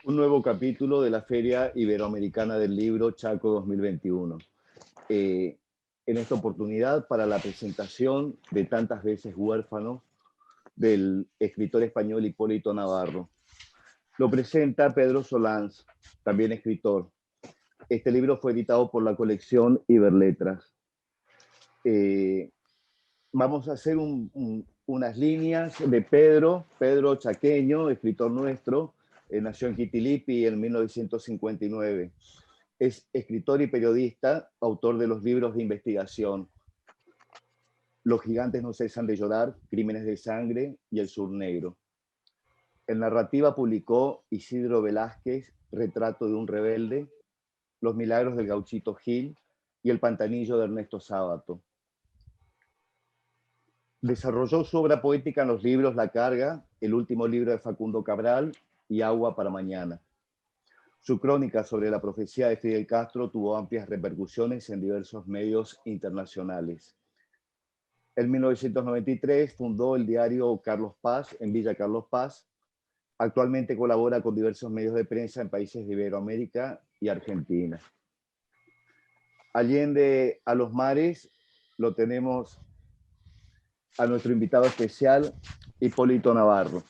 Un nuevo capítulo de la Feria Iberoamericana del Libro Chaco 2021. En esta oportunidad, para la presentación de Tantas veces huérfano, del escritor español Hipólito Navarro. Lo presenta Pedro Solans, también escritor. Este libro fue editado por la colección Iberletras. Vamos a hacer unas líneas de Pedro Chaqueño, escritor nuestro, nació en Quitilipi en 1959. Es escritor y periodista, autor de los libros de investigación Los gigantes no cesan de llorar, Crímenes de sangre y El sur negro. En narrativa publicó Isidro Velázquez, Retrato de un rebelde, Los milagros del gauchito Gil y El pantanillo de Ernesto Sábato. Desarrolló su obra poética en los libros La Carga, el último libro de Facundo Cabral y Agua para mañana. Su crónica sobre la profecía de Fidel Castro tuvo amplias repercusiones en diversos medios internacionales. En 1993 fundó el diario Carlos Paz en Villa Carlos Paz. Actualmente colabora con diversos medios de prensa en países de Iberoamérica y Argentina. Allende a los mares lo tenemos a nuestro invitado especial, Hipólito Navarro.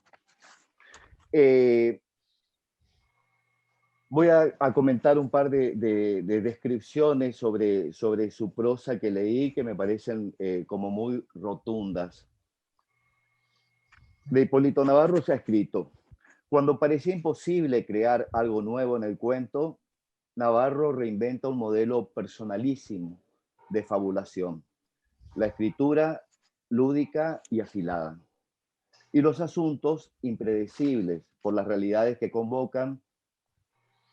Voy a comentar un par de descripciones sobre su prosa que leí que me parecen como muy rotundas. De Hipólito Navarro se ha escrito: cuando parecía imposible crear algo nuevo en el cuento, Navarro reinventa un modelo personalísimo de fabulación, la escritura lúdica y afilada, y los asuntos impredecibles por las realidades que convocan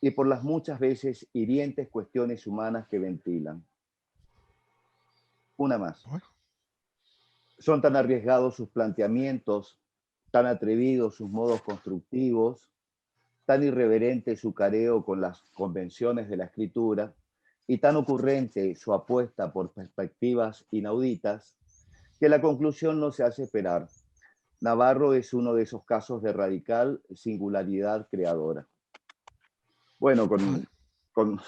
y por las muchas veces hirientes cuestiones humanas que ventilan. Una más. Son tan arriesgados sus planteamientos, tan atrevidos sus modos constructivos, tan irreverente su careo con las convenciones de la escritura y tan ocurrente su apuesta por perspectivas inauditas, que la conclusión no se hace esperar. Navarro es uno de esos casos de radical singularidad creadora. Bueno, con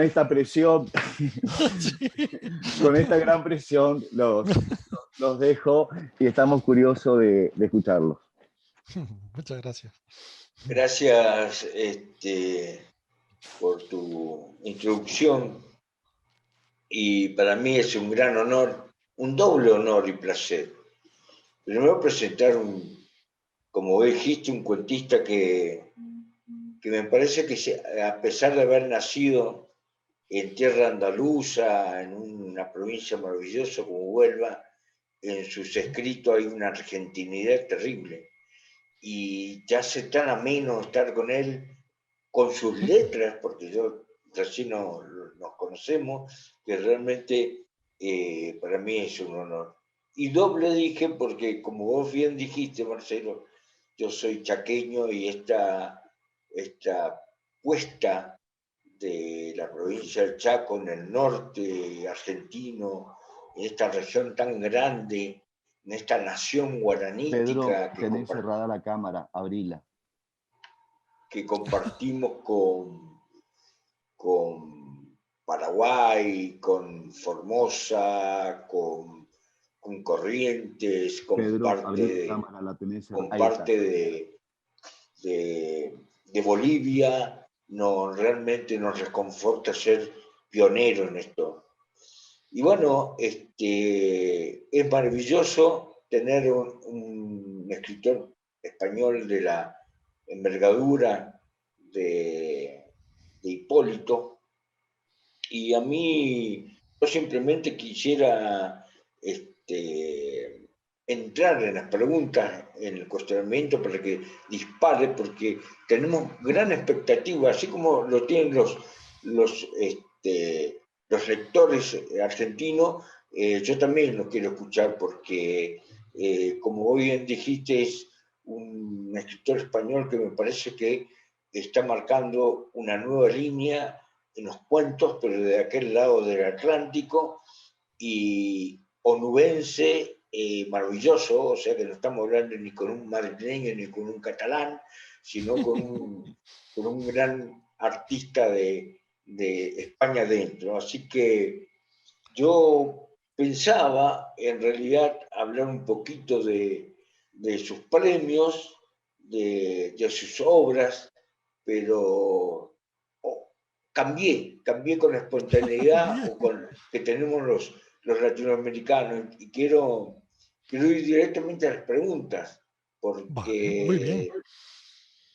esta presión, con esta gran presión, los dejo y estamos curiosos de escucharlos. Muchas gracias. Gracias por tu introducción, y para mí es un gran honor, un doble honor y placer. Primero presentar, como dijiste, un cuentista que me parece que a pesar de haber nacido en tierra andaluza, en una provincia maravillosa como Huelva, en sus escritos hay una argentinidad terrible. Y te hace tan ameno estar con él, con sus letras, porque yo recién nos conocemos, que realmente para mí es un honor. Y doble dije, porque como vos bien dijiste, Marcelo, yo soy chaqueño y esta puesta de la provincia del Chaco en el norte argentino, en esta región tan grande, en esta nación guaranítica Pedro, tenés cerrada la cámara, abrila. Que compartimos con Paraguay, con Formosa, con Corrientes, con Pedro, parte, cámara, la tenés con ahí parte de Bolivia. Realmente nos reconforta ser pionero en esto. Y bueno, es maravilloso tener un escritor español de la envergadura de Hipólito. Y a mí, yo simplemente quisiera entrar en las preguntas, en el cuestionamiento, para que dispare, porque tenemos gran expectativa, así como lo tienen los lectores argentinos. Yo también lo quiero escuchar, porque como hoy bien dijiste, es un escritor español que me parece que está marcando una nueva línea en los cuentos, pero de aquel lado del Atlántico, y onubense maravilloso, o sea que no estamos hablando ni con un madrileño ni con un catalán, sino con un gran artista de España dentro. Así que yo pensaba en realidad hablar un poquito de sus premios, de sus obras, pero cambié con la espontaneidad Bien. o con que tenemos los latinoamericanos y quiero ir directamente a las preguntas, Vale, muy bien.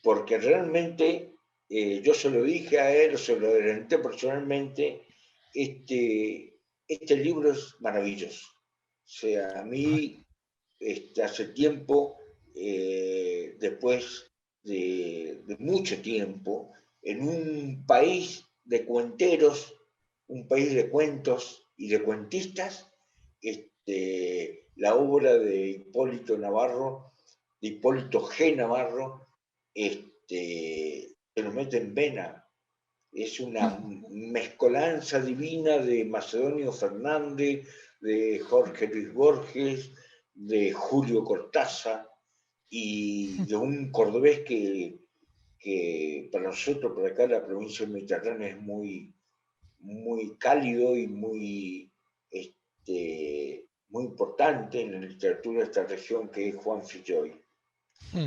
porque realmente yo se lo dije a él, se lo adelanté personalmente, este libro es maravilloso. O sea, a Vale. mí hace tiempo, después de mucho tiempo, en un país de cuenteros, un país de cuentos y de cuentistas, la obra de Hipólito Navarro, de Hipólito G. Navarro, se nos mete en vena. Es una mezcolanza divina de Macedonio Fernández, de Jorge Luis Borges, de Julio Cortázar y de un cordobés que para nosotros, por acá, la provincia del Mediterráneo es muy cálido y muy importante en la literatura de esta región, que es Juan Filloy.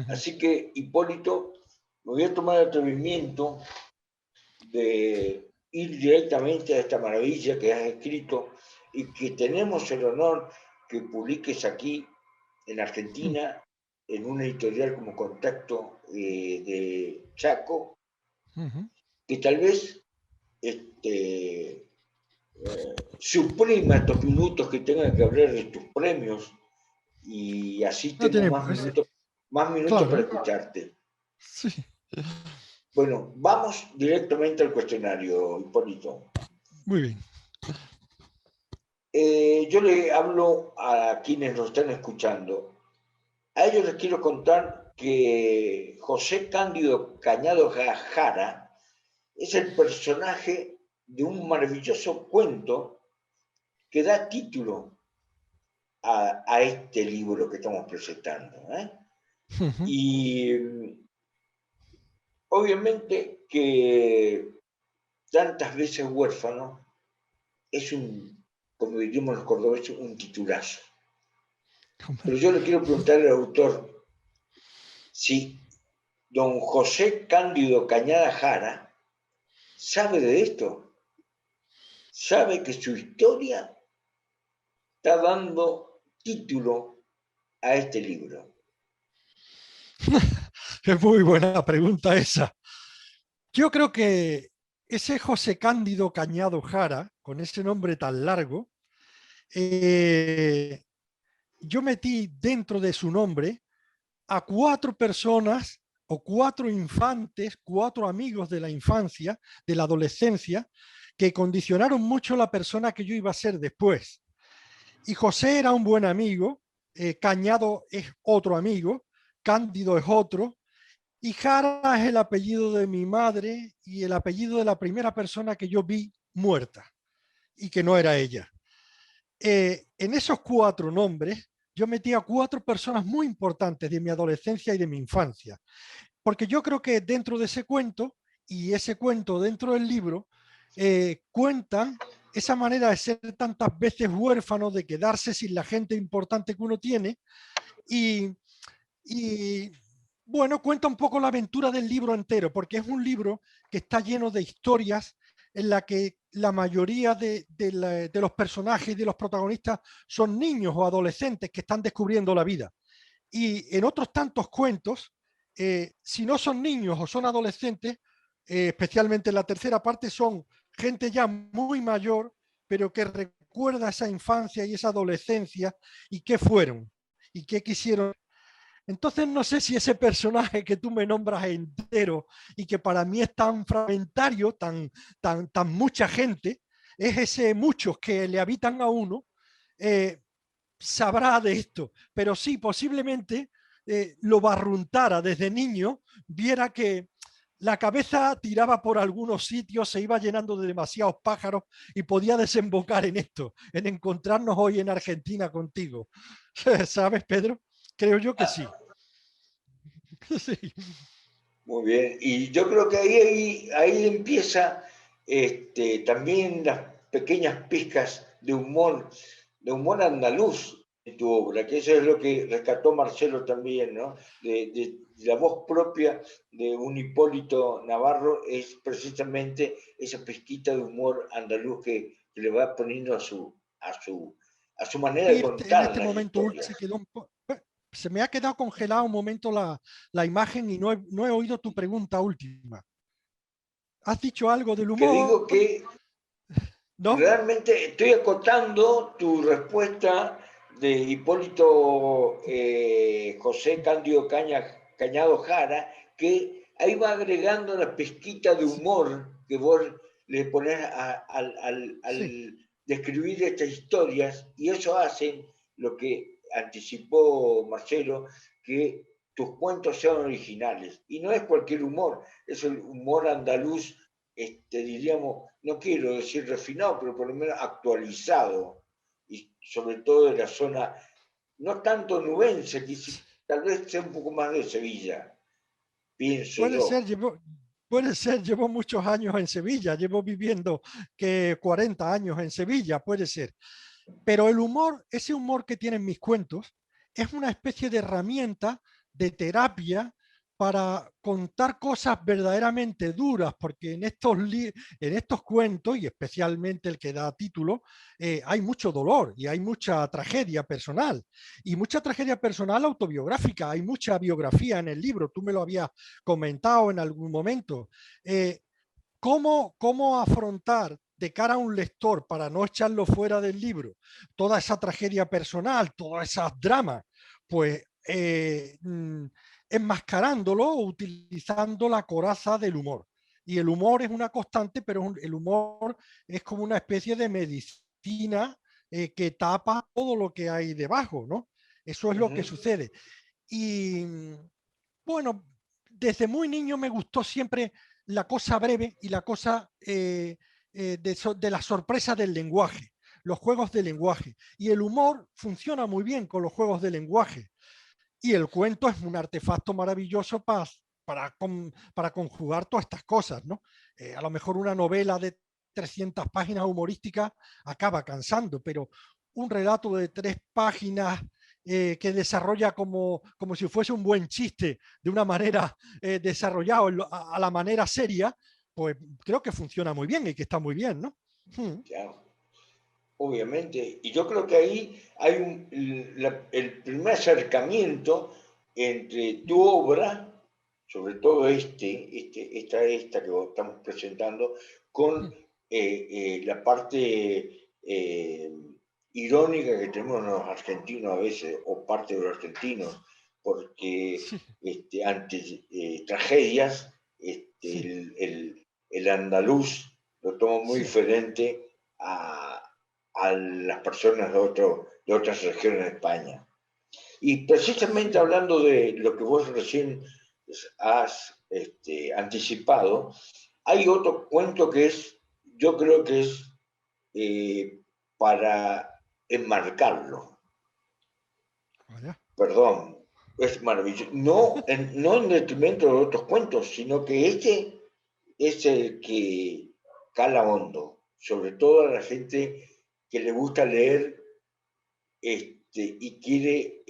Así que, Hipólito, me voy a tomar el atrevimiento de ir directamente a esta maravilla que has escrito y que tenemos el honor que publiques aquí en Argentina en una editorial como Contacto de Chaco, que tal vez suprima estos minutos que tengan que hablar de tus premios y así No tengo tiene, más minutos para claro, escucharte. sí. Bueno, vamos directamente al cuestionario, Hipólito. Muy bien. Yo le hablo a quienes nos están escuchando. A ellos les quiero contar que José Cándido Cañado Jara es el personaje de un maravilloso cuento que da título a este libro que estamos presentando. Y obviamente que tantas veces huérfano es como diríamos los cordobeses, un titulazo. Pero yo le quiero preguntar al autor si don José Cándido Cañada Jara sabe de esto, sabe que su historia está dando título a este libro. Es muy buena pregunta esa. Yo creo que ese José Cándido Cañado Jara, con ese nombre tan largo, yo metí dentro de su nombre a 4 personas o 4 infantes, 4 amigos de la infancia, de la adolescencia, que condicionaron mucho la persona que yo iba a ser después. Y José era un buen amigo, Cañado es otro amigo, Cándido es otro, y Jara es el apellido de mi madre y el apellido de la primera persona que yo vi muerta y que no era ella. En esos 4 nombres yo metí a 4 personas muy importantes de mi adolescencia y de mi infancia, porque yo creo que dentro de ese cuento y ese cuento dentro del libro cuentan esa manera de ser tantas veces huérfano, de quedarse sin la gente importante que uno tiene y bueno, cuenta un poco la aventura del libro entero, porque es un libro que está lleno de historias en la que la mayoría de los personajes y de los protagonistas son niños o adolescentes que están descubriendo la vida. Y en otros tantos cuentos, si no son niños o son adolescentes, especialmente en la tercera parte, son gente ya muy mayor, pero que recuerda esa infancia y esa adolescencia y qué fueron y qué quisieron. Entonces no sé si ese personaje que tú me nombras entero y que para mí es tan fragmentario, tan mucha gente, es ese muchos que le habitan a uno, sabrá de esto. Pero sí, posiblemente lo barruntara desde niño, viera que la cabeza tiraba por algunos sitios, se iba llenando de demasiados pájaros y podía desembocar en esto, en encontrarnos hoy en Argentina contigo. ¿Sabes, Pedro? Creo yo que sí. Sí. Muy bien, y yo creo que ahí empieza también las pequeñas pizcas de humor andaluz en tu obra, que eso es lo que rescató Marcelo también, ¿no? De la voz propia de un Hipólito Navarro es precisamente esa pizquita de humor andaluz que le va poniendo a su manera de Sí, en contar este las momento historias. se me ha quedado congelado un momento la imagen y no he oído tu pregunta última. ¿Has dicho algo del Que digo humor? que ¿No? realmente estoy acotando tu respuesta de Hipólito José Cándido Cañado Jara, que ahí va agregando la pizquita de Sí, humor que vos le pones sí. al describir estas historias, y eso hace lo que anticipó Marcelo, que tus cuentos sean originales. Y no es cualquier humor, es el humor andaluz, diríamos, no quiero decir refinado, pero por lo menos actualizado, y sobre todo de la zona, no tanto nubense, que tal vez sea un poco más de Sevilla, pienso Puede ser, yo. llevo muchos años en Sevilla, llevo viviendo que 40 años en Sevilla, puede ser. Pero el humor, ese humor que tienen mis cuentos, es una especie de herramienta de terapia para contar cosas verdaderamente duras, porque en estos cuentos, y especialmente el que da título, hay mucho dolor y hay mucha tragedia personal, y mucha tragedia personal autobiográfica, hay mucha biografía en el libro, tú me lo habías comentado en algún momento. Eh, ¿Cómo afrontar de cara a un lector para no echarlo fuera del libro toda esa tragedia personal, todas esas dramas? Pues enmascarándolo o utilizando la coraza del humor. Y el humor es una constante, pero el humor es como una especie de medicina que tapa todo lo que hay debajo, ¿no? Eso es lo que sucede. Y bueno, desde muy niño me gustó siempre la cosa breve y la cosa de la sorpresa del lenguaje, los juegos de lenguaje. Y el humor funciona muy bien con los juegos de lenguaje. Y el cuento es un artefacto maravilloso para conjugar todas estas cosas, ¿no? A lo mejor una novela de 300 páginas humorísticas acaba cansando, pero un relato de 3 páginas que desarrolla como si fuese un buen chiste de una manera desarrollado a la manera seria, pues creo que funciona muy bien y que está muy bien, ¿no? Claro, obviamente. Y yo creo que ahí hay el primer acercamiento entre tu obra, sobre todo esta que estamos presentando, con la parte irónica que tenemos los argentinos a veces, o parte de los argentinos, porque Sí, ante tragedias, sí, el andaluz lo toma muy sí. diferente a las personas de otras regiones de España. Y precisamente Sí. hablando de lo que vos recién has anticipado, hay otro cuento que yo creo que es para enmarcarlo. Vaya. Perdón, es maravilloso. No en detrimento de otros cuentos, sino que este es el que cala hondo, sobre todo a la gente que le gusta leer y quiere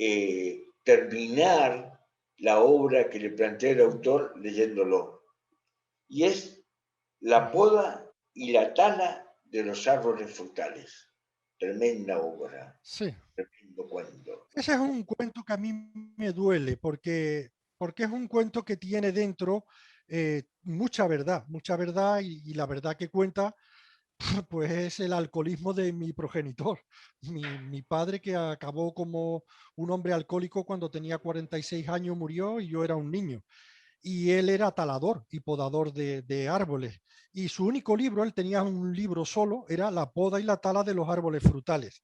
terminar la obra que le plantea el autor leyéndolo. Y es La poda y la tala de los árboles frutales. Tremenda obra, Sí. tremendo cuento. Ese es un cuento que a mí me duele porque es un cuento que tiene dentro mucha verdad y la verdad que cuenta pues es el alcoholismo de mi progenitor, mi padre que acabó como un hombre alcohólico cuando tenía 46 años, murió y yo era un niño. Y él era talador y podador de árboles. Y su único libro, él tenía un libro solo, era La poda y la tala de los árboles frutales.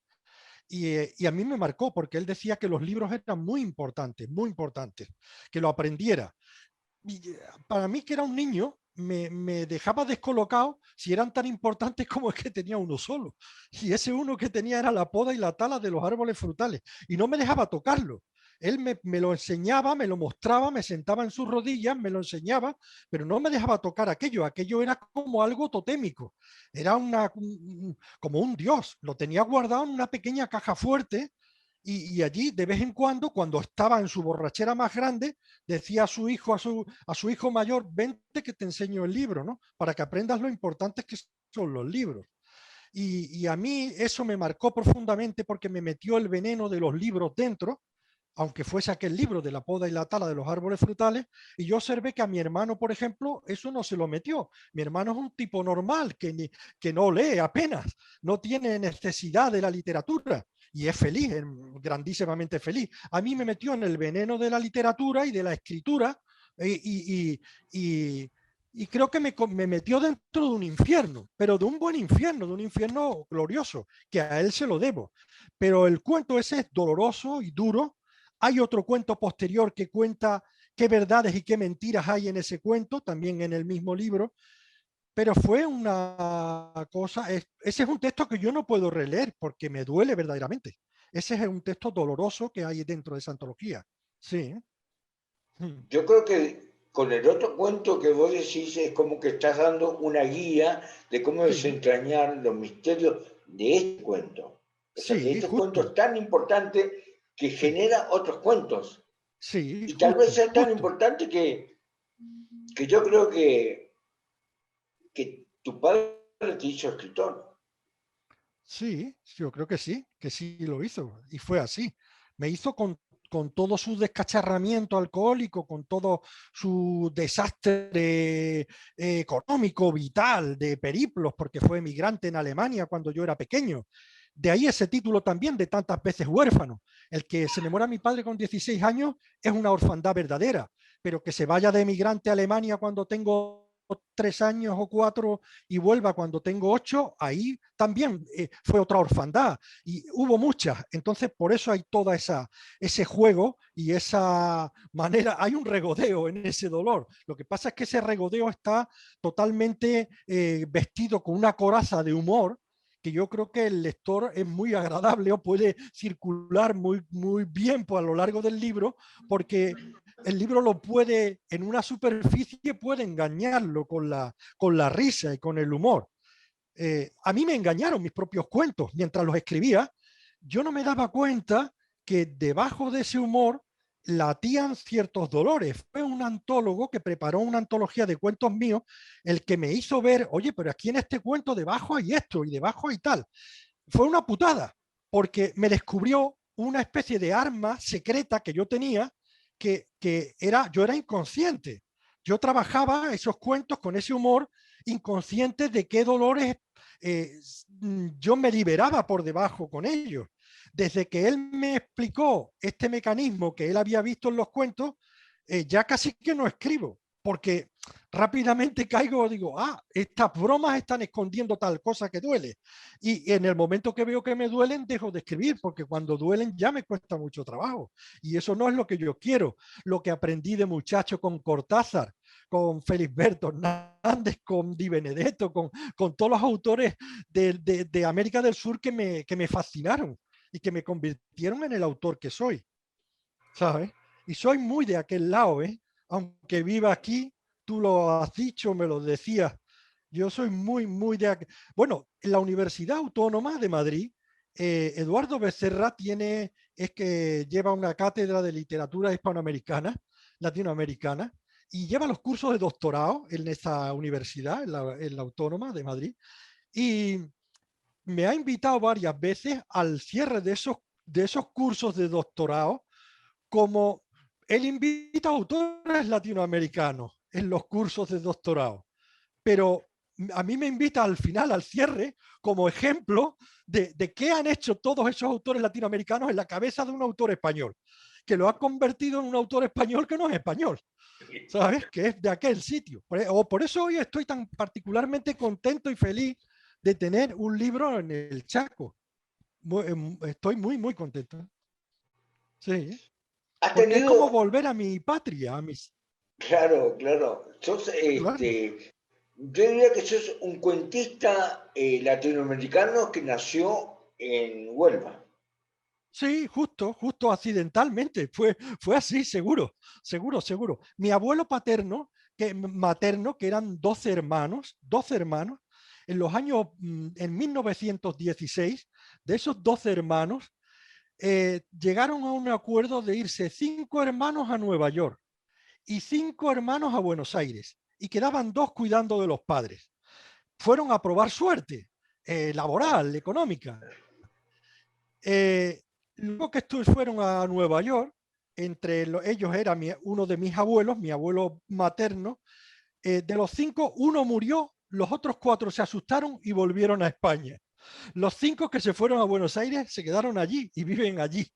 Y a mí me marcó porque él decía que los libros eran muy importantes, que lo aprendiera. para mí, que era un niño, me dejaba descolocado si eran tan importantes como es que tenía uno solo. Y ese uno que tenía era la poda y la tala de los árboles frutales. Y no me dejaba tocarlo. Él me lo enseñaba, me lo mostraba, me sentaba en sus rodillas, me lo enseñaba, pero no me dejaba tocar aquello. Aquello era como algo totémico. Era como un dios. Lo tenía guardado en una pequeña caja fuerte y allí de vez en cuando estaba en su borrachera más grande, decía a su hijo, a su hijo mayor, vente que te enseño el libro, ¿no? Para que aprendas lo importantes que son los libros. Y a mí eso me marcó profundamente porque me metió el veneno de los libros dentro, aunque fuese aquel libro de la poda y la tala de los árboles frutales, y yo observé que a mi hermano, por ejemplo, eso no se lo metió. Mi hermano es un tipo normal, que no lee apenas, no tiene necesidad de la literatura y es feliz, es grandísimamente feliz. A mí me metió en el veneno de la literatura y de la escritura y creo que me metió dentro de un infierno, pero de un buen infierno, de un infierno glorioso, que a él se lo debo. Pero el cuento ese es doloroso y duro. Hay otro cuento posterior que cuenta qué verdades y qué mentiras hay en ese cuento, también en el mismo libro, pero fue una cosa, ese es un texto que yo no puedo releer porque me duele verdaderamente. Ese es un texto doloroso que hay dentro de esa antología. Sí. Yo creo que con el otro cuento que vos decís es como que estás dando una guía de cómo Sí, desentrañar los misterios de este cuento. O sea, que sí, este cuento es justo. tan importante que Sí, genera otros cuentos. sí, Y tal vez justo, sea tan justo. importante que yo creo que tu padre te hizo escritor. Sí, yo creo que sí lo hizo. Y fue así. Me hizo con todo su descacharramiento alcohólico, con todo su desastre económico, vital, de periplos, porque fue emigrante en Alemania cuando yo era pequeño. De ahí ese título también de tantas veces huérfano. El que se me muera mi padre con 16 años es una orfandad verdadera, pero que se vaya de emigrante a Alemania cuando tengo 3 años o 4 y vuelva cuando tengo 8, ahí también fue otra orfandad y hubo muchas. Entonces, por eso hay toda ese juego y esa manera, hay un regodeo en ese dolor. Lo que pasa es que ese regodeo está totalmente vestido con una coraza de humor que yo creo que el lector es muy agradable o puede circular muy bien a lo largo del libro, porque el libro lo puede, en una superficie, puede engañarlo con la risa y con el humor. A mí me engañaron mis propios cuentos mientras los escribía. Yo no me daba cuenta que debajo de ese humor latían ciertos dolores. Fue un antólogo que preparó una antología de cuentos míos el que me hizo ver, oye, pero aquí en este cuento debajo hay esto y debajo hay tal. Fue una putada, porque me descubrió una especie de arma secreta que yo tenía yo era inconsciente. Yo trabajaba esos cuentos con ese humor inconsciente de qué dolores eh, yo me liberaba por debajo con ellos. Desde que él me explicó este mecanismo que él había visto en los cuentos, ya casi que no escribo, porque rápidamente caigo y digo, estas bromas están escondiendo tal cosa que duele. Y en el momento que veo que me duelen, dejo de escribir, porque cuando duelen ya me cuesta mucho trabajo. Y eso no es lo que yo quiero. Lo que aprendí de muchacho con Cortázar, con Felisberto Hernández, con Di Benedetto, con todos los autores de América del Sur que me fascinaron y que me convirtieron en el autor que soy, ¿sabes? Y soy muy de aquel lado, ¿eh? Aunque viva aquí, tú lo has dicho, me lo decías. Yo soy muy de aquel. Bueno, en la Universidad Autónoma de Madrid, Eduardo Becerra es que lleva una cátedra de literatura hispanoamericana, latinoamericana, y lleva los cursos de doctorado en esa universidad, en la Autónoma de Madrid. Y me ha invitado varias veces al cierre de esos cursos de doctorado, como él invita a autores latinoamericanos en los cursos de doctorado, pero a mí me invita al final, al cierre, como ejemplo de qué han hecho todos esos autores latinoamericanos en la cabeza de un autor español, que lo ha convertido en un autor español que no es español, ¿sabes? Que es de aquel sitio. Por eso hoy estoy tan particularmente contento y feliz de tener un libro en el Chaco. Estoy muy contento. Sí, ¿Has porque es como tenido, volver a mi patria, Claro, claro. Claro. Yo diría que sos un cuentista latinoamericano que nació en Huelva. Sí, justo accidentalmente. Fue así, seguro, seguro, seguro. Mi abuelo materno, que eran 12 hermanos, en los años, en 1916, de esos 12 hermanos, llegaron a un acuerdo de irse 5 hermanos a Nueva York y 5 hermanos a Buenos Aires, y quedaban 2 cuidando de los padres. Fueron a probar suerte laboral, económica. Luego que fueron a Nueva York, ellos era uno de mis abuelos, mi abuelo materno. De los 5, uno murió, los otros 4 se asustaron y volvieron a España. Los 5 que se fueron a Buenos Aires se quedaron allí y viven allí.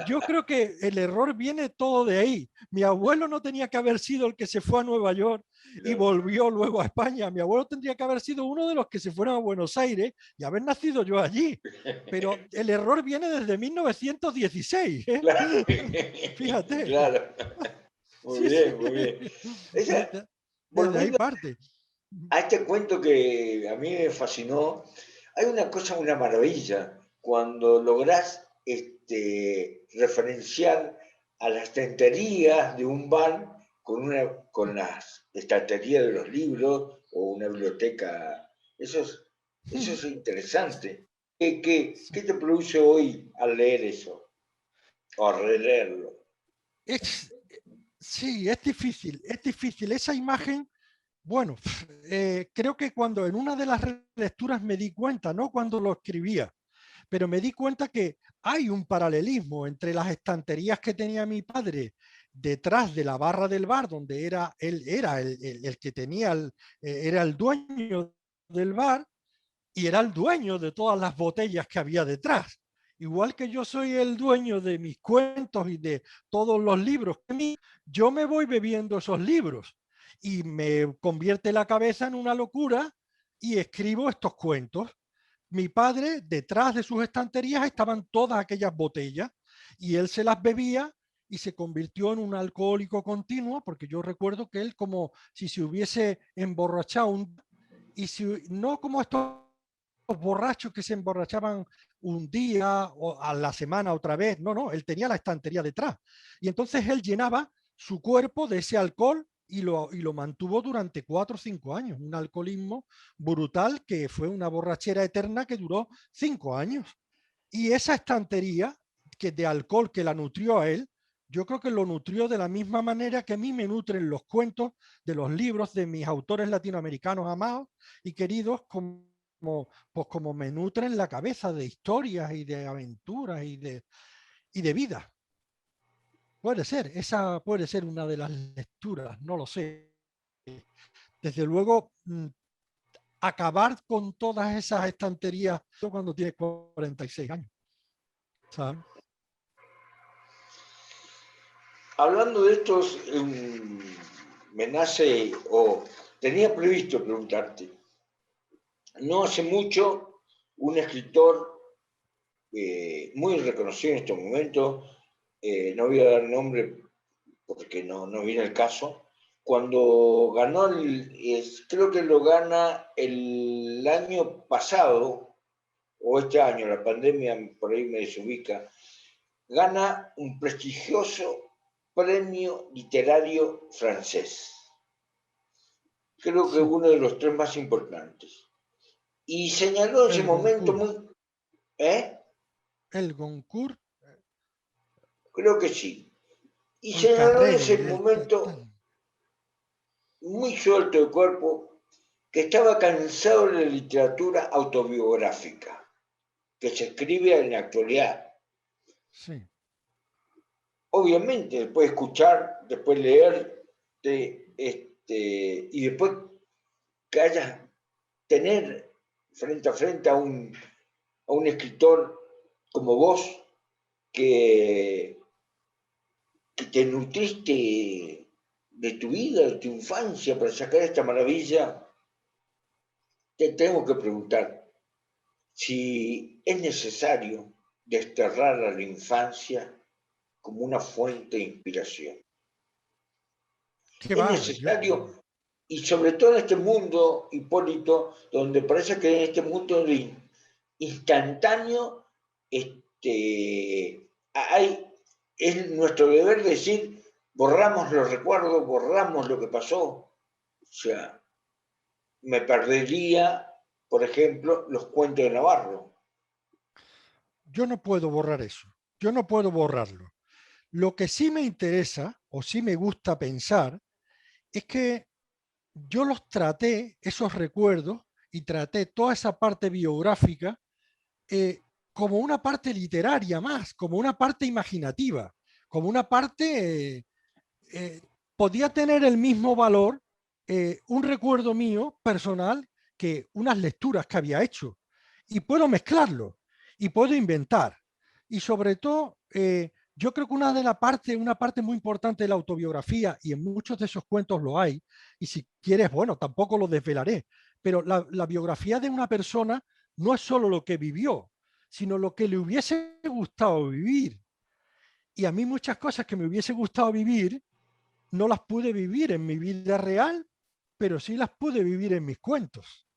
Yo creo que el error viene todo de ahí. Mi abuelo no tenía que haber sido el que se fue a Nueva York y volvió luego a España. Mi abuelo tendría que haber sido uno de los que se fueron a Buenos Aires y haber nacido yo allí. Pero el error viene desde 1916, ¿eh? Claro, Fíjate. claro. Muy Sí, sí. bien, muy bien. Esa, Desde ahí volviendo parte. a este cuento que a mí me fascinó, hay una cosa, una maravilla, cuando lográs referenciar a las estanterías de un bar con las estanterías de los libros o una biblioteca. Eso es interesante. ¿Qué te produce hoy al leer eso o a releerlo? Es, sí, es difícil, es difícil. Esa imagen. Bueno, creo que cuando en una de las lecturas me di cuenta, no cuando lo escribía, pero me di cuenta que hay un paralelismo entre las estanterías que tenía mi padre detrás de la barra del bar, donde él era el que tenía, era el dueño del bar y era el dueño de todas las botellas que había detrás. Igual que yo soy el dueño de mis cuentos y de todos los libros que mí, yo me voy bebiendo esos libros y me convierte la cabeza en una locura y escribo estos cuentos. Mi padre, detrás de sus estanterías estaban todas aquellas botellas y él se las bebía y se convirtió en un alcohólico continuo, porque yo recuerdo que él como si se hubiese emborrachado, y si no como estos borrachos que se emborrachaban un día o a la semana otra vez, no, él tenía la estantería detrás. Y entonces él llenaba su cuerpo de ese alcohol y lo mantuvo durante 4 o 5 años, un alcoholismo brutal que fue una borrachera eterna que duró 5 años. Y esa estantería de alcohol que la nutrió a él, yo creo que lo nutrió de la misma manera que a mí me nutren los cuentos de los libros de mis autores latinoamericanos amados y queridos, pues como me nutren la cabeza de historias y de aventuras y de vida. Puede ser, esa puede ser una de las lecturas, no lo sé. Desde luego, acabar con todas esas estanterías cuando tienes 46 años, ¿sabes? Hablando de estos, me nace, o tenía previsto preguntarte, no hace mucho, un escritor muy reconocido en estos momentos, no voy a dar nombre porque no viene el caso, cuando ganó, creo que lo gana el año pasado, o este año, la pandemia por ahí me desubica, gana un prestigioso premio literario francés. Creo que Sí, uno de los 3 más importantes. Y señaló en ese el momento Goncourt. muy... ¿Eh? El Goncourt, Creo que sí. Y el señaló en Carré, ese momento, tal. muy suelto de cuerpo, que estaba cansado de la literatura autobiográfica, que se escribe en la actualidad. Sí, Obviamente, después de escuchar, después leer, y después que haya tener frente a frente a un escritor como vos, que, que te nutriste de tu vida, de tu infancia, para sacar esta maravilla, te tengo que preguntar si es necesario desterrar a la infancia como una fuente de inspiración. ¿Qué Es va? necesario, y sobre todo en este mundo, Hipólito, donde parece que en este mundo instantáneo, es nuestro deber decir, borramos los recuerdos, borramos lo que pasó. O sea, me perdería, por ejemplo, los cuentos de Navarro. Yo no puedo borrar eso. Yo no puedo borrarlo. Lo que sí me interesa o sí me gusta pensar es que yo los traté, esos recuerdos, y traté toda esa parte biográfica como una parte literaria más, como una parte imaginativa, como una parte, eh, podía tener el mismo valor un recuerdo mío personal que unas lecturas que había hecho. Y puedo mezclarlo y puedo inventar. Y sobre todo, yo creo que una parte muy importante de la autobiografía, y en muchos de esos cuentos lo hay, y si quieres, bueno, tampoco lo desvelaré, pero la biografía de una persona no es solo lo que vivió, sino lo que le hubiese gustado vivir. Y a mí muchas cosas que me hubiese gustado vivir, no las pude vivir en mi vida real, pero sí las pude vivir en mis cuentos.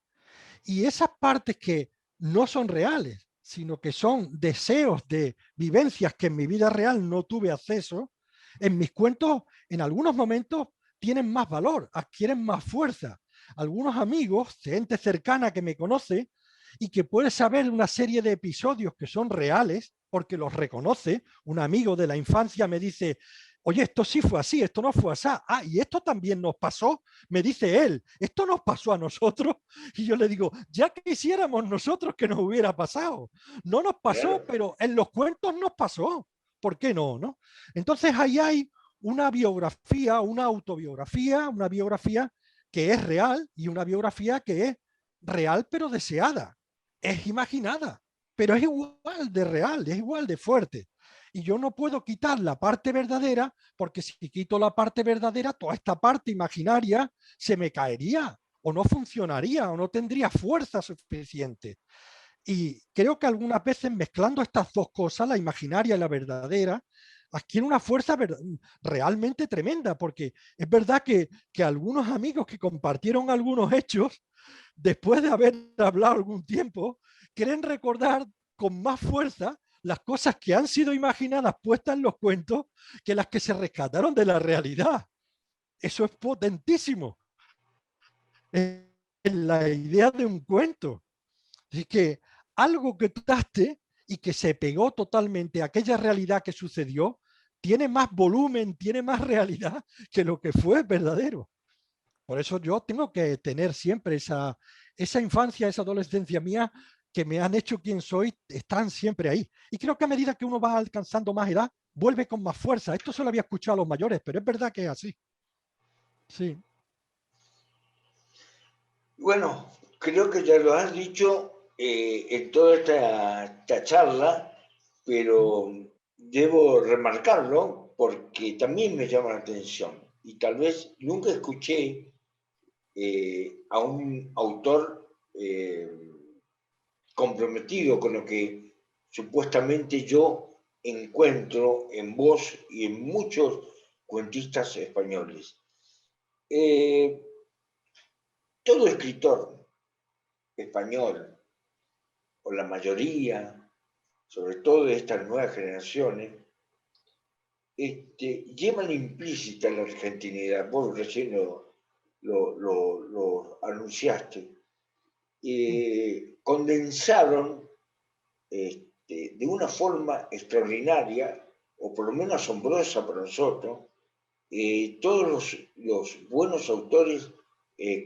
Y esas partes que no son reales, sino que son deseos de vivencias que en mi vida real no tuve acceso, en mis cuentos en algunos momentos tienen más valor, adquieren más fuerza. Algunos amigos, gente cercana que me conoce y que puede saber una serie de episodios que son reales porque los reconoce, un amigo de la infancia me dice, oye, esto sí fue así, esto no fue así. Ah, y esto también nos pasó, me dice él, esto nos pasó a nosotros. Y yo le digo, ya quisiéramos nosotros que nos hubiera pasado. No nos pasó, Claro. pero en los cuentos nos pasó. ¿Por qué no? ¿No? Entonces ahí hay una biografía, una autobiografía, una biografía que es real y una biografía que es real pero deseada. Es imaginada, pero es igual de real, es igual de fuerte. Y yo no puedo quitar la parte verdadera, porque si quito la parte verdadera, toda esta parte imaginaria se me caería o no funcionaría o no tendría fuerza suficiente. Y creo que algunas veces mezclando estas dos cosas, la imaginaria y la verdadera, adquiere una fuerza realmente tremenda, porque es verdad que algunos amigos que compartieron algunos hechos, después de haber hablado algún tiempo, quieren recordar con más fuerza las cosas que han sido imaginadas, puestas en los cuentos, que las que se rescataron de la realidad. Eso es potentísimo en la idea de un cuento. Así que algo que tú daste y que se pegó totalmente a aquella realidad que sucedió, tiene más volumen, tiene más realidad que lo que fue verdadero. Por eso yo tengo que tener siempre esa infancia, esa adolescencia mía que me han hecho quien soy, están siempre ahí. Y creo que a medida que uno va alcanzando más edad, vuelve con más fuerza. Esto se lo había escuchado a los mayores, pero es verdad que es así. Sí. Bueno, creo que ya lo has dicho en toda esta charla, pero debo remarcarlo porque también me llama la atención y tal vez nunca escuché a un autor comprometido con lo que supuestamente yo encuentro en vos y en muchos cuentistas españoles. Todo escritor español, o la mayoría, sobre todo de estas nuevas generaciones, llevan implícita la argentinidad. Vos recién lo anunciaste. Condensaron de una forma extraordinaria, o por lo menos asombrosa para nosotros, todos los buenos autores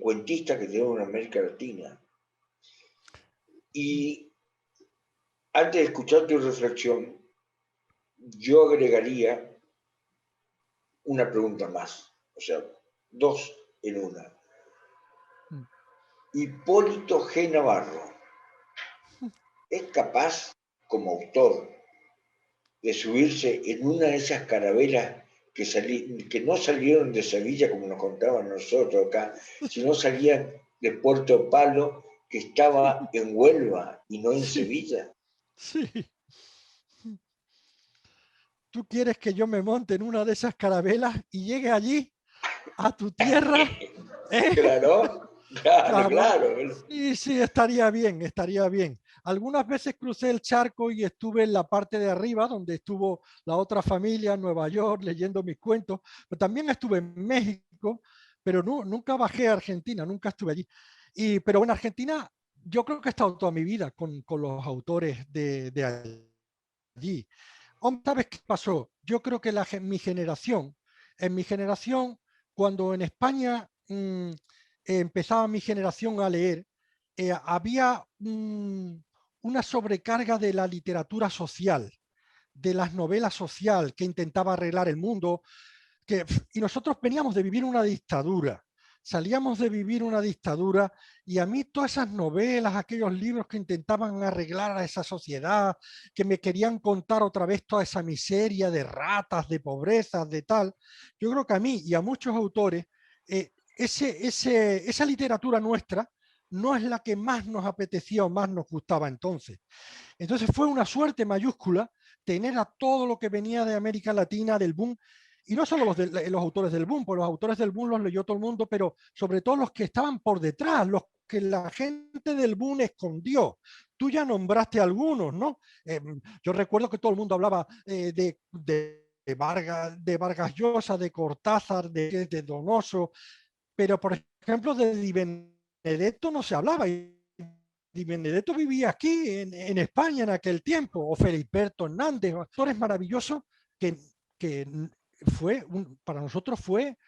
cuentistas que tenemos en América Latina. Y antes de escuchar tu reflexión, yo agregaría una pregunta más, o sea, dos en una. Hipólito G. Navarro, ¿es capaz, como autor, de subirse en una de esas carabelas que no salieron de Sevilla, como nos contaban nosotros acá, sino salían de Puerto Palo, que estaba en Huelva y no en Sí, Sevilla? sí. ¿Tú quieres que yo me monte en una de esas carabelas y llegue allí? a tu tierra. Claro, Claro, claro. sí, sí, estaría bien, estaría bien. Algunas veces crucé el charco y estuve en la parte de arriba, donde estuvo la otra familia en Nueva York leyendo mis cuentos, pero también estuve en México, pero nunca bajé a Argentina, nunca estuve allí. Pero en Argentina yo creo que he estado toda mi vida con los autores de allí. Hombre, ¿sabes qué pasó? Yo creo que en mi generación, cuando en España empezaba mi generación a leer, había una sobrecarga de la literatura social, de las novelas social que intentaba arreglar el mundo, y nosotros veníamos de vivir una dictadura, salíamos de vivir una dictadura y a mí todas esas novelas, aquellos libros que intentaban arreglar a esa sociedad, que me querían contar otra vez toda esa miseria de ratas, de pobreza, de tal, yo creo que a mí y a muchos autores, esa literatura nuestra no es la que más nos apetecía o más nos gustaba entonces. Entonces fue una suerte mayúscula tener a todo lo que venía de América Latina, del boom, y no solo los autores del boom, pues los autores del boom los leyó todo el mundo, pero sobre todo los que estaban por detrás, los que la gente del boom escondió. Tú ya nombraste algunos, ¿no? Yo recuerdo que todo el mundo hablaba de Vargas Llosa, de Cortázar, de Donoso, pero por ejemplo de Di Benedetto no se hablaba. Di Benedetto vivía aquí en España en aquel tiempo, o Feliberto Hernández, actores maravillosos que para nosotros fue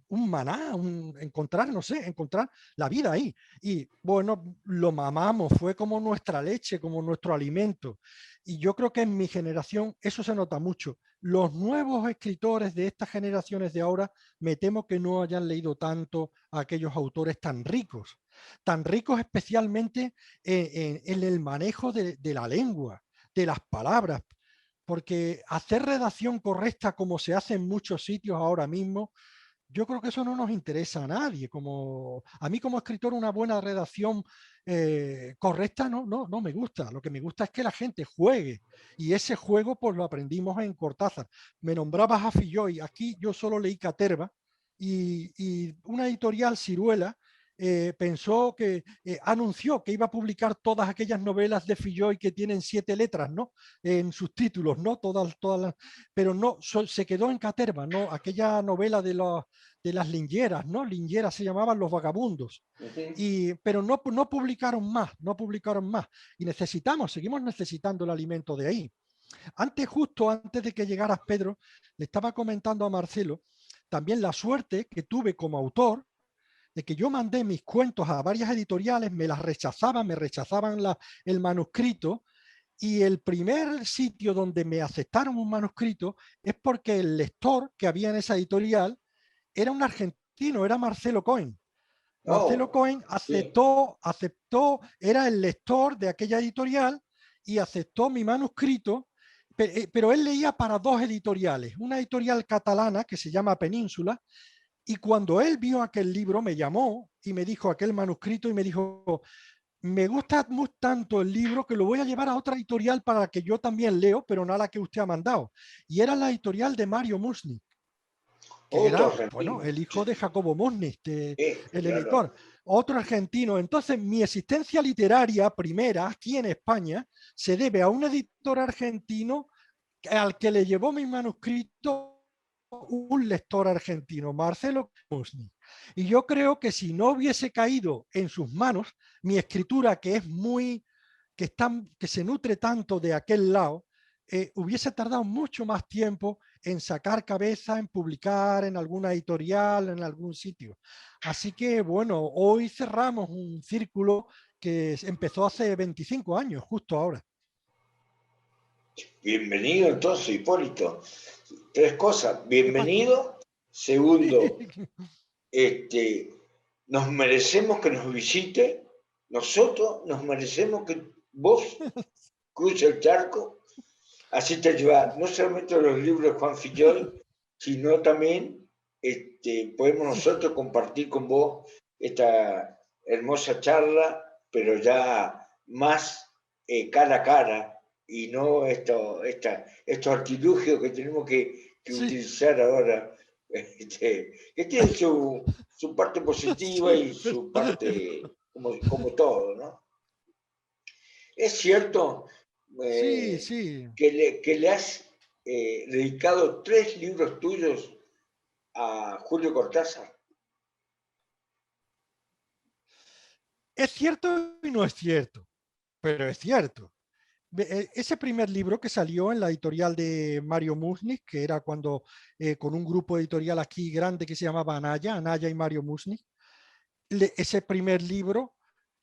un maná, encontrar, no sé, encontrar la vida ahí. Y bueno, lo mamamos, fue como nuestra leche, como nuestro alimento. Y yo creo que en mi generación eso se nota mucho. Los nuevos escritores de estas generaciones de ahora, me temo que no hayan leído tanto a aquellos autores tan ricos especialmente en el manejo de la lengua, de las palabras, porque hacer redacción correcta como se hace en muchos sitios ahora mismo, yo creo que eso no nos interesa a nadie. A mí como escritor una buena redacción correcta no me gusta. Lo que me gusta es que la gente juegue. Y ese juego pues lo aprendimos en Cortázar. Me nombrabas a Filloy. Aquí yo solo leí Caterva y una editorial, Ciruela, pensó anunció que iba a publicar todas aquellas novelas de Filloy que tienen 7 letras, ¿no? En sus títulos, ¿no? Pero no, se quedó en Caterva, ¿no? Aquella novela de las lingeras, ¿no? Lingeras se llamaban Los Vagabundos. Pero no publicaron más, no publicaron más. Y seguimos necesitando el alimento de ahí. Justo antes de que llegaras, Pedro, le estaba comentando a Marcelo también la suerte que tuve como autor de que yo mandé mis cuentos a varias editoriales, me rechazaban el manuscrito, y el primer sitio donde me aceptaron un manuscrito es porque el lector que había en esa editorial era un argentino, era Marcelo Cohen. Marcelo Cohen aceptó, era el lector de aquella editorial y aceptó mi manuscrito, pero él leía para 2 editoriales, una editorial catalana que se llama Península, y cuando él vio aquel libro me llamó y me dijo aquel manuscrito y me dijo, me gusta tanto el libro que lo voy a llevar a otra editorial para que yo también leo, pero no a la que usted ha mandado. Y era la editorial de Mario Musnik, que Otro era, argentino. bueno, el hijo de Jacobo Musnik, el Claro. editor, otro argentino. Entonces, mi existencia literaria primera aquí en España se debe a un editor argentino al que le llevó mi manuscrito un lector argentino, Marcelo Musni. Y yo creo que si no hubiese caído en sus manos, mi escritura, que se nutre tanto de aquel lado, hubiese tardado mucho más tiempo en sacar cabeza, en publicar en alguna editorial, en algún sitio. Así que, bueno, hoy cerramos un círculo que empezó hace 25 años, justo ahora. Bienvenido entonces, Hipólito. 3 cosas. Bienvenido. Segundo, nos merecemos que nos visite. Nosotros nos merecemos que vos cruces el charco. Así te llevas no solamente los libros de Juan Filloy, sino también podemos nosotros compartir con vos esta hermosa charla, pero ya más cara a cara, y no estos artilugios que tenemos que Sí. utilizar ahora que tiene su parte positiva y su parte, como todo, ¿no? Es cierto Sí, sí. que le has dedicado 3 libros tuyos a Julio Cortázar. Es cierto y no es cierto, pero es cierto. Ese primer libro que salió en la editorial de Mario Musnik, que era cuando con un grupo editorial aquí grande que se llamaba Anaya y Mario Musnik, ese primer libro,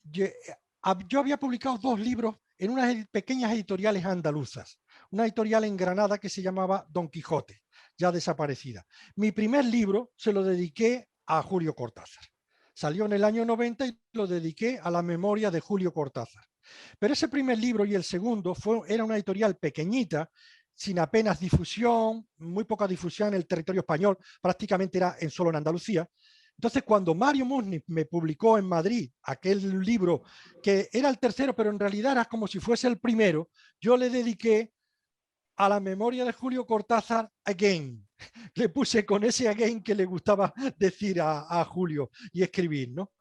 yo había publicado 2 libros en unas pequeñas editoriales andaluzas, una editorial en Granada que se llamaba Don Quijote, ya desaparecida. Mi primer libro se lo dediqué a Julio Cortázar. Salió en el año 90 y lo dediqué a la memoria de Julio Cortázar. Pero ese primer libro y el segundo era una editorial pequeñita, sin apenas difusión, muy poca difusión en el territorio español, prácticamente era solo en Andalucía. Entonces, cuando Mario Musnik me publicó en Madrid aquel libro, que era el tercero, pero en realidad era como si fuese el primero, yo le dediqué a la memoria de Julio Cortázar again. Le puse con ese again que le gustaba decir a Julio y escribir, ¿no?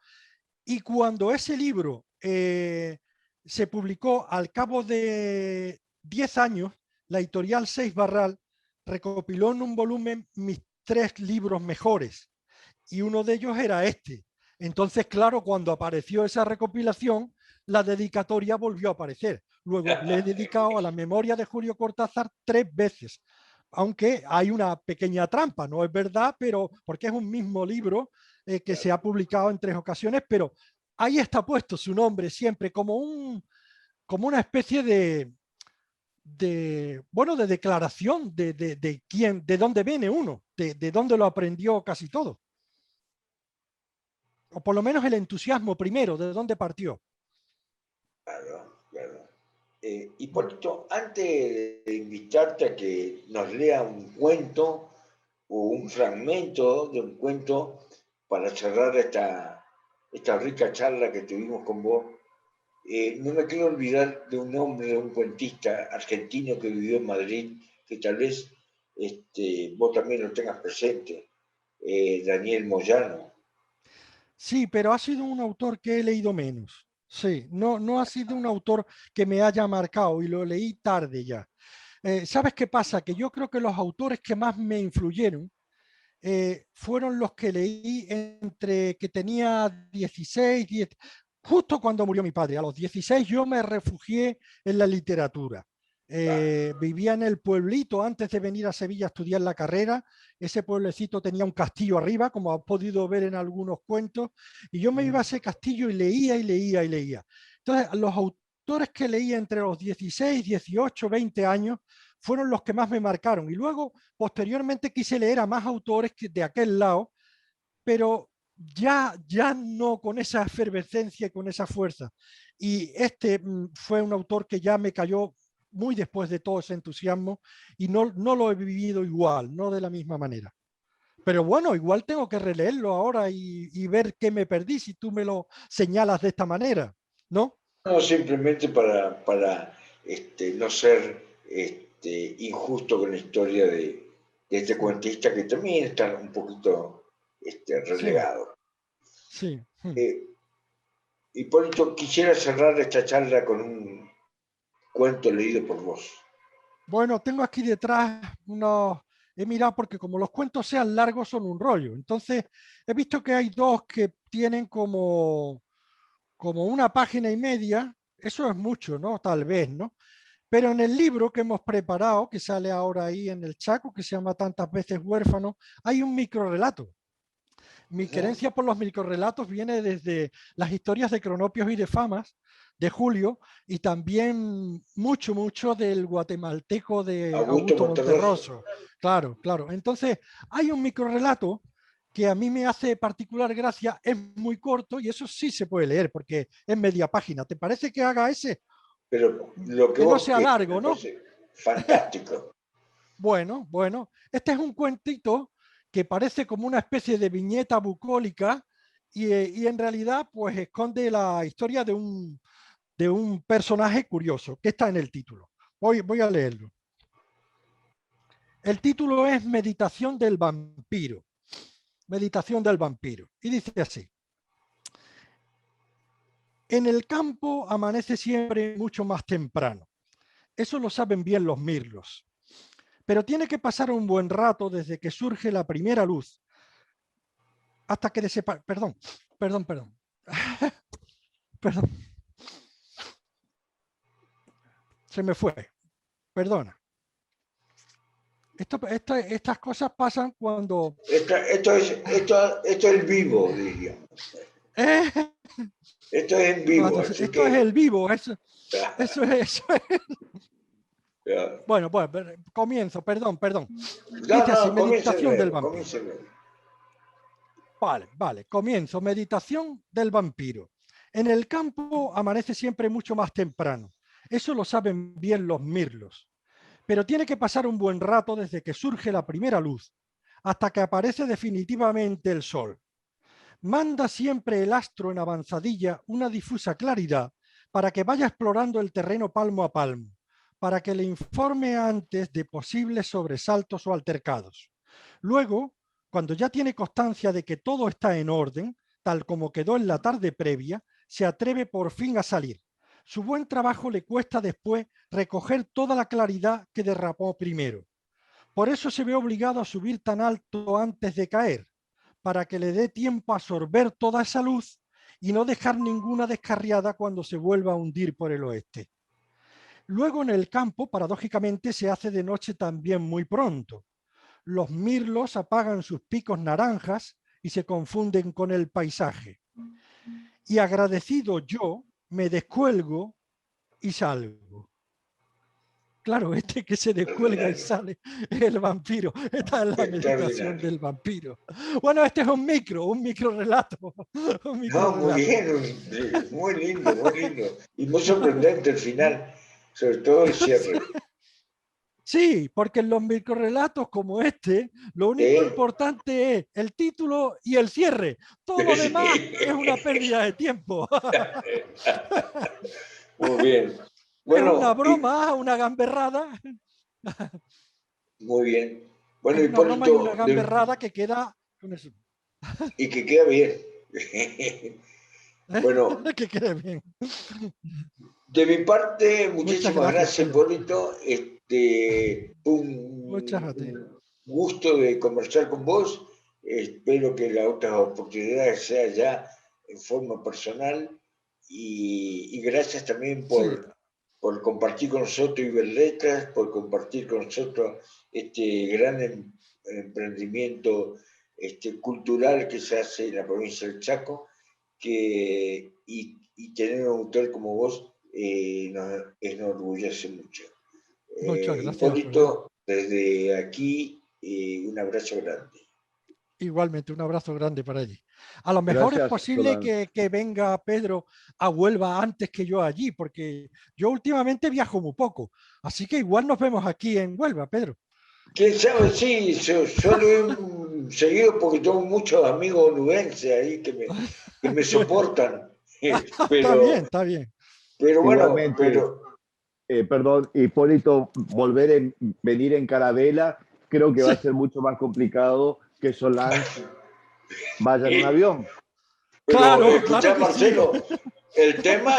Y cuando ese libro se publicó al cabo de 10 años, la editorial Seis Barral recopiló en un volumen mis 3 libros mejores y uno de ellos era este. Entonces, claro, cuando apareció esa recopilación, la dedicatoria volvió a aparecer. Luego le he dedicado a la memoria de Julio Cortázar 3 veces, aunque hay una pequeña trampa, no es verdad, pero porque es un mismo libro que se ha publicado en 3 ocasiones, pero ahí está puesto su nombre siempre como una especie bueno, de declaración de dónde viene uno, de dónde lo aprendió casi todo. O por lo menos el entusiasmo primero, de dónde partió. Claro, claro. Hipólito, antes de invitarte a que nos lea un cuento o un fragmento de un cuento para cerrar esta rica charla que tuvimos con vos, no me quiero olvidar de un nombre, de un cuentista argentino que vivió en Madrid, que tal vez vos también lo tengas presente, Daniel Moyano. Sí, pero ha sido un autor que he leído menos. Sí, no ha sido un autor que me haya marcado y lo leí tarde ya. ¿Sabes qué pasa? Que yo creo que los autores que más me influyeron fueron los que leí entre que tenía 16, 10, justo cuando murió mi padre. A los 16 yo me refugié en la literatura. Vivía en el pueblito antes de venir a Sevilla a estudiar la carrera. Ese pueblecito tenía un castillo arriba, como has podido ver en algunos cuentos, y yo me iba a ese castillo y leía y leía y leía. Entonces, los autores que leía entre los 16, 18, 20 años fueron los que más me marcaron. Y luego, posteriormente, quise leer a más autores de aquel lado, pero ya no con esa efervescencia y con esa fuerza. Y este fue un autor que ya me cayó muy después de todo ese entusiasmo y no lo he vivido igual, no de la misma manera. Pero bueno, igual tengo que releerlo ahora y ver qué me perdí si tú me lo señalas de esta manera, ¿no? No, simplemente para no ser injusto con la historia de este Sí, cuentista que también está un poquito sí, relegado. sí. Hipólito, quisiera cerrar esta charla con un cuento leído por vos. Bueno, tengo aquí detrás unos, he mirado porque como los cuentos sean largos son un rollo. Entonces, he visto que hay 2 que tienen como una página y media. Eso es mucho, ¿no? Tal vez, ¿no? Pero en el libro que hemos preparado, que sale ahora ahí en el Chaco, que se llama Tantas veces huérfano, hay un microrrelato. Mi querencia por los microrrelatos viene desde las historias de Cronopios y de Famas, de Julio, y también mucho del guatemalteco de Augusto Augusto Monterroso. Monterroso. Claro, claro. Entonces, hay un microrrelato que a mí me hace particular gracia, es muy corto y eso sí se puede leer porque es media página. ¿Te parece que haga ese? Pero lo que Que no vos sea me largo, ¿no? parece fantástico. Bueno, este es un cuentito que parece como una especie de viñeta bucólica y en realidad pues esconde la historia de un personaje curioso que está en el título. Voy a leerlo. El título es Meditación del vampiro. Meditación del vampiro. Y dice así. En el campo amanece siempre mucho más temprano. Eso lo saben bien los mirlos. Pero tiene que pasar un buen rato desde que surge la primera luz hasta que desaparece. Perdón. Perdón. Se me fue. Perdona. Estas cosas pasan cuando... Esto es el vivo, diríamos. Esto es en vivo. Esto es el vivo. Eso es. Bueno, comienzo, perdón. Dice así, meditación del vampiro. Vale, comienzo. Meditación del vampiro. En el campo amanece siempre mucho más temprano. Eso lo saben bien los mirlos. Pero tiene que pasar un buen rato desde que surge la primera luz hasta que aparece definitivamente el sol. Manda siempre el astro en avanzadilla una difusa claridad para que vaya explorando el terreno palmo a palmo, para que le informe antes de posibles sobresaltos o altercados. Luego, cuando ya tiene constancia de que todo está en orden, tal como quedó en la tarde previa, se atreve por fin a salir. Su buen trabajo le cuesta después recoger toda la claridad que derrapó primero. Por eso se ve obligado a subir tan alto antes de caer, para que le dé tiempo a absorber toda esa luz y no dejar ninguna descarriada cuando se vuelva a hundir por el oeste. Luego en el campo, paradójicamente, se hace de noche también muy pronto. Los mirlos apagan sus picos naranjas y se confunden con el paisaje. Y agradecido yo, me descuelgo y salgo. Claro, que se descuelga y sale es el vampiro. Esta es la meditación del vampiro. Bueno, este es un micro relato. Muy bien, muy lindo. Y muy sorprendente el final, sobre todo el cierre. Sí, porque en los microrelatos como este, lo único importante es el título y el cierre. Todo lo demás es una pérdida de tiempo. Muy bien. Bueno, es una broma, una gamberrada. Muy bien. Bueno, es una broma y una gamberrada que queda con eso. Y que queda bien. Bueno, que quede bien. De mi parte, muchísimas gracias, Hipólito. Un gusto de conversar con vos. Espero que las otras oportunidades sea ya en forma personal. Y gracias también por compartir con nosotros Iberletras, por compartir con nosotros este gran emprendimiento cultural que se hace en la provincia del Chaco, y tener un autor como vos nos enorgullece mucho. Muchas gracias. Hipólito, desde aquí, un abrazo grande. Igualmente, un abrazo grande para allí. A lo mejor es posible que venga Pedro a Huelva antes que yo allí, porque yo últimamente viajo muy poco. Así que igual nos vemos aquí en Huelva, Pedro. ¿Quién sabe? Sí, yo lo he seguido porque tengo muchos amigos onubenses ahí que me soportan. Pero, está bien. Pero bueno, perdón, Hipólito, venir en Carabela, creo que va a ser mucho más complicado que Solange vaya en un avión. Pero claro, escuchá, Marcelo, sí. El tema,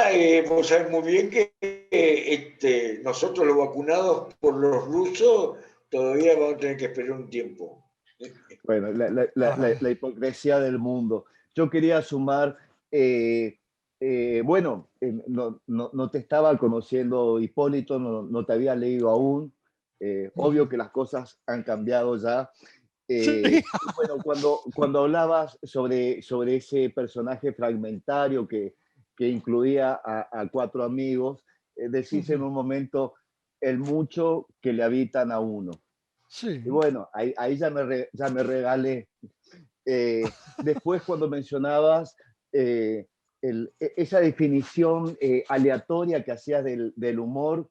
vos sabés muy bien que nosotros los vacunados por los rusos todavía vamos a tener que esperar un tiempo. Bueno, la hipocresía del mundo. Yo quería sumar, no te estaba conociendo, Hipólito, no te había leído aún. Obvio que las cosas han cambiado ya. Bueno, cuando hablabas sobre ese personaje fragmentario que incluía a cuatro amigos, decís en un momento el mucho que le habitan a uno. Sí. Y bueno, ahí ya me regalé. Después cuando mencionabas esa definición aleatoria que hacías del humor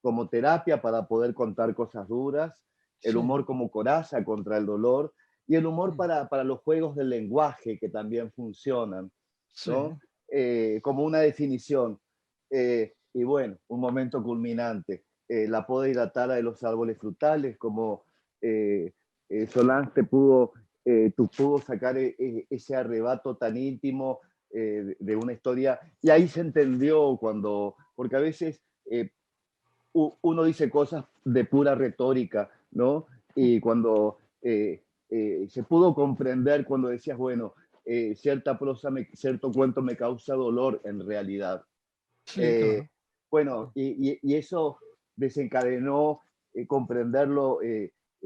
como terapia para poder contar cosas duras, el humor como coraza contra el dolor y el humor para los juegos del lenguaje que también funcionan, ¿no? Como una definición. Y bueno, un momento culminante. La poda hilatada de los árboles frutales como Solans tú pudo sacar ese arrebato tan íntimo de una historia, y ahí se entendió porque a veces uno dice cosas de pura retórica, ¿no? Y cuando se pudo comprender cuando decías, bueno, cierta prosa, cierto cuento me causa dolor en realidad. Sí, claro. Bueno, y eso desencadenó comprenderlo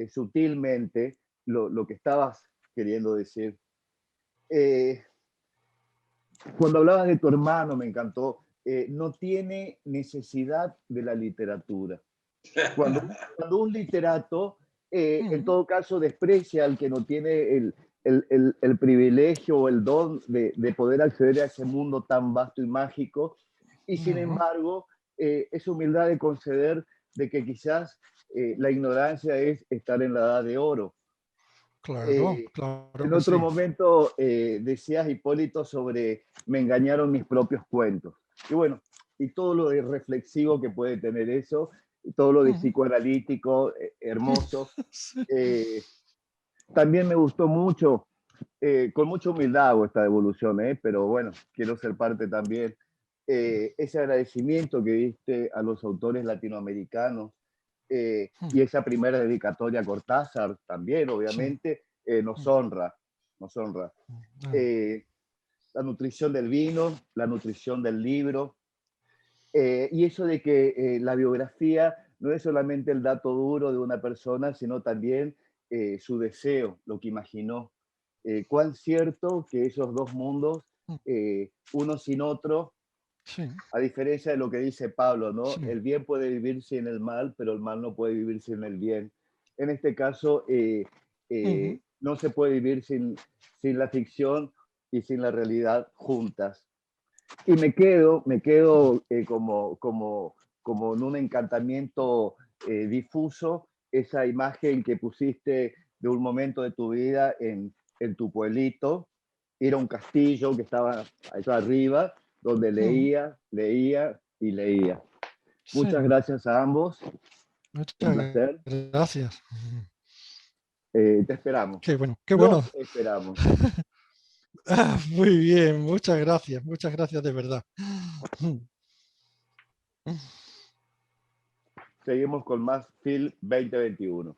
sutilmente, lo que estabas queriendo decir. Cuando hablabas de tu hermano, me encantó, no tiene necesidad de la literatura. Cuando un literato, en todo caso, desprecia al que no tiene el privilegio o el don de poder acceder a ese mundo tan vasto y mágico, y sin embargo, es humildad de conceder de que quizás la ignorancia es estar en la edad de oro. Claro, claro En que otro sí. momento decías, Hipólito, sobre me engañaron mis propios cuentos. Y bueno, y todo lo de reflexivo que puede tener eso, y todo lo de psicoanalítico, hermoso. Sí. También me gustó mucho, con mucha humildad hago esta devolución, pero bueno, quiero ser parte también. Ese agradecimiento que diste a los autores latinoamericanos y esa primera dedicatoria a Cortázar también, Sí. obviamente, nos honra, nos honra. La nutrición del vino, la nutrición del libro, y eso de que la biografía no es solamente el dato duro de una persona, sino también su deseo, lo que imaginó. Cuán cierto que esos dos mundos, uno sin otro, Sí, a diferencia de lo que dice Pablo, ¿no? sí. El bien puede vivir sin el mal, pero el mal no puede vivir sin el bien. En este caso, no se puede vivir sin la ficción y sin la realidad juntas. Y me quedo como en un encantamiento difuso esa imagen que pusiste de un momento de tu vida en tu pueblito. Era un castillo que estaba allá arriba, donde leía, leía y leía. Muchas Sí, gracias a ambos. Un muchas placer. gracias. Te esperamos. Qué bueno, qué bueno. Los esperamos. Muy bien, muchas gracias de verdad. Seguimos con más Phil 2021.